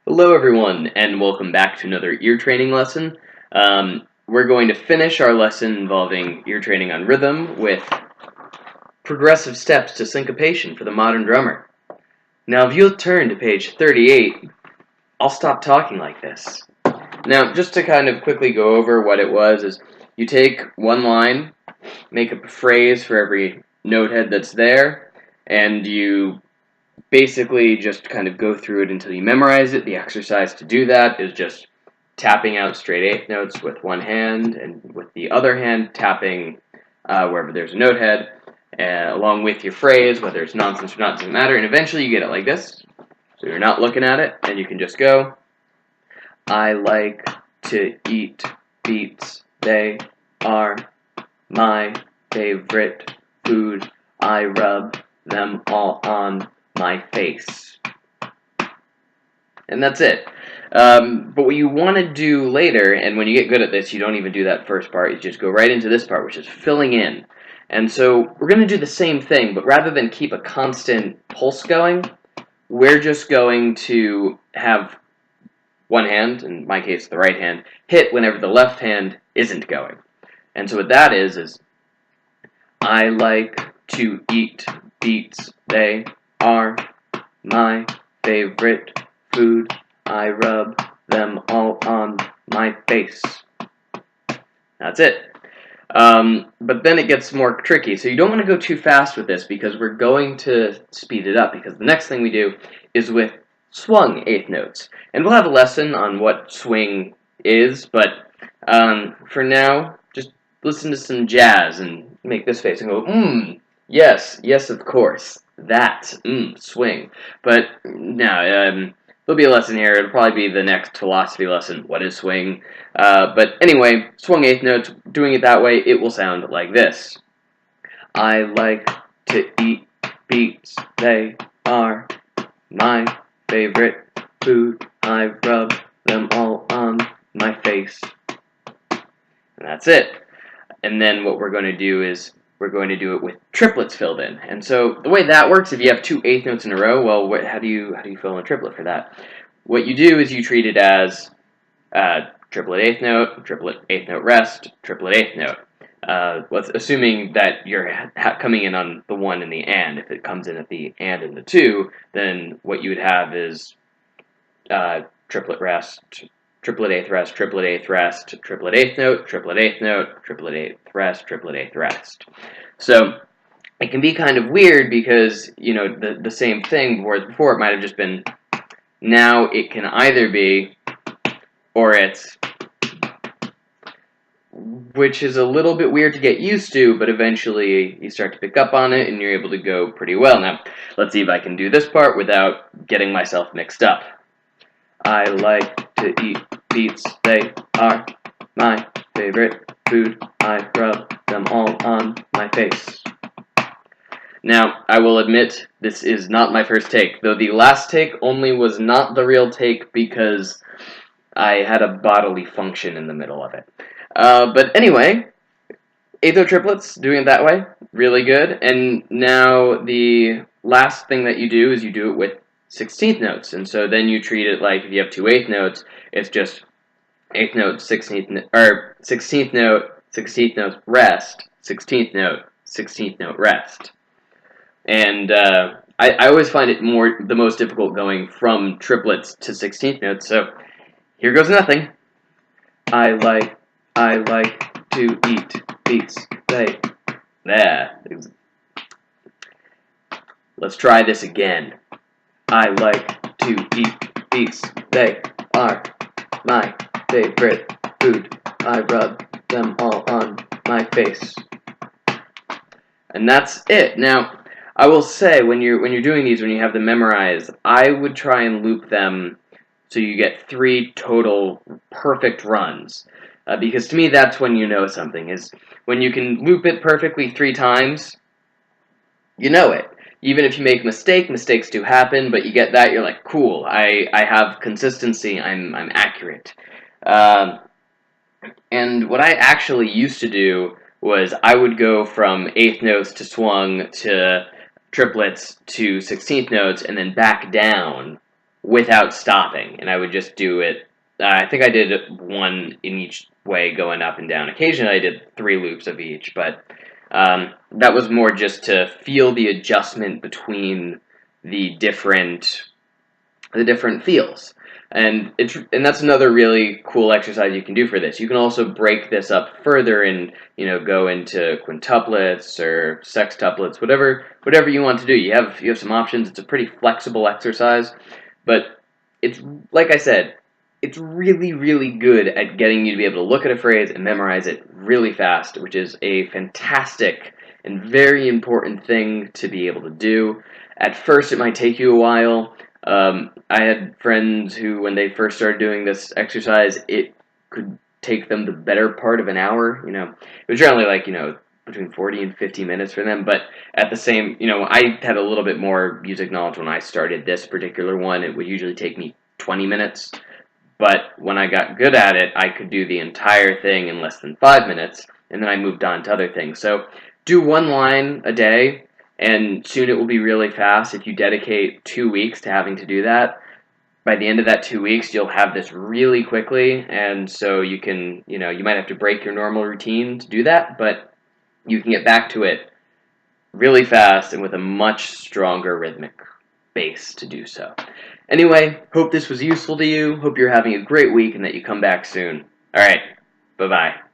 Hello everyone, and welcome back to another ear training lesson. We're going to finish our lesson involving ear training on rhythm with progressive steps to syncopation for the modern drummer. Now, if you'll turn to page 38, I'll stop talking like this. Now, just to kind of quickly go over what it was, is you take one line, make up a phrase for every note head that's there, and you basically just kind of go through it until you memorize it. The exercise to do that is just tapping out straight eighth notes with one hand, and with the other hand tapping wherever there's a note head, along with your phrase, whether it's nonsense or not, doesn't matter, and eventually you get it like this. So you're not looking at it, and you can just go, I like to eat beets, they are my favorite food, I rub them all on my face. And that's it. But what you want to do later, and when you get good at this, you don't even do that first part, you just go right into this part, which is filling in. And so we're going to do the same thing, but rather than keep a constant pulse going, we're just going to have one hand, in my case the right hand, hit whenever the left hand isn't going. And so what that is I like to eat beets, they are my favorite food, I rub them all on my face. That's it. But then it gets more tricky, so you don't want to go too fast with this because we're going to speed it up, because the next thing we do is with swung eighth notes. And we'll have a lesson on what swing is, but for now, just listen to some jazz and make this face and go, yes, of course, that, swing. But no, there'll be a lesson here. It'll probably be the next philosophy lesson. What is swing? But anyway, swung eighth notes, doing it that way, it will sound like this. I like to eat beets, they are my favorite food, I rub them all on my face. And that's it. And then what we're going to do is we're going to do it with triplets filled in. And so the way that works, if you have two eighth notes in a row, well, how do you fill in a triplet for that? What you do is you treat it as triplet eighth note rest, triplet eighth note. Assuming that you're coming in on the one and the and. If it comes in at the and the two, then what you would have is triplet rest, triplet eighth rest, triplet eighth rest, triplet eighth note, triplet eighth note, triplet eighth rest, triplet eighth rest. So it can be kind of weird because, you know, the same thing, whereas before it might have just been, now it can either be, or it's, which is a little bit weird to get used to, but eventually you start to pick up on it and you're able to go pretty well. Now, let's see if I can do this part without getting myself mixed up. I like to eat beets, they are my favorite food, I rub them all on my face. Now, I will admit, this is not my first take, though the last take only was not the real take because I had a bodily function in the middle of it. But anyway, eighth note triplets, doing it that way, really good. And now the last thing that you do is you do it with 16th notes. And so then you treat it like if you have two eighth notes, it's just eighth note, 16th note, 16th note, rest, 16th note, 16th note, rest. And I always find it the most difficult going from triplets to 16th notes, so here goes nothing. I like to eat beets, they, there. Let's try this again. I like to eat beets, they are my favorite food, I rub them all on my face. And that's it. Now, I will say, when you're doing these, when you have them memorized, I would try and loop them so you get 3 total perfect runs. Because to me, that's when you know something, is when you can loop it perfectly 3 times, you know it. Even if you make a mistake, mistakes do happen, but you get that, you're like, cool, I have consistency, I'm accurate. And what I actually used to do was I would go from eighth notes to swung to triplets to 16th notes and then back down without stopping, and I would just do it. I think I did one in each way going up and down. Occasionally I did 3 loops of each, but that was more just to feel the adjustment between the different feels. And that's another really cool exercise you can do for this. You can also break this up further and go into quintuplets or sextuplets, whatever you want to do. You have some options. It's a pretty flexible exercise, but it's, like I said, it's really, really good at getting you to be able to look at a phrase and memorize it really fast, which is a fantastic and very important thing to be able to do. At first, it might take you a while. I had friends who, when they first started doing this exercise, it could take them the better part of an hour. It was generally like, between 40 and 50 minutes for them, but at the same, I had a little bit more music knowledge when I started this particular one. It would usually take me 20 minutes, but when I got good at it, I could do the entire thing in less than 5 minutes, and then I moved on to other things. So do 1 line a day, and soon it will be really fast. If you dedicate 2 weeks to having to do that, by the end of that 2 weeks, you'll have this really quickly, and so you can, you might have to break your normal routine to do that, but you can get back to it really fast and with a much stronger rhythmic base to do so. Anyway, hope this was useful to you. Hope you're having a great week and that you come back soon. All right, bye-bye.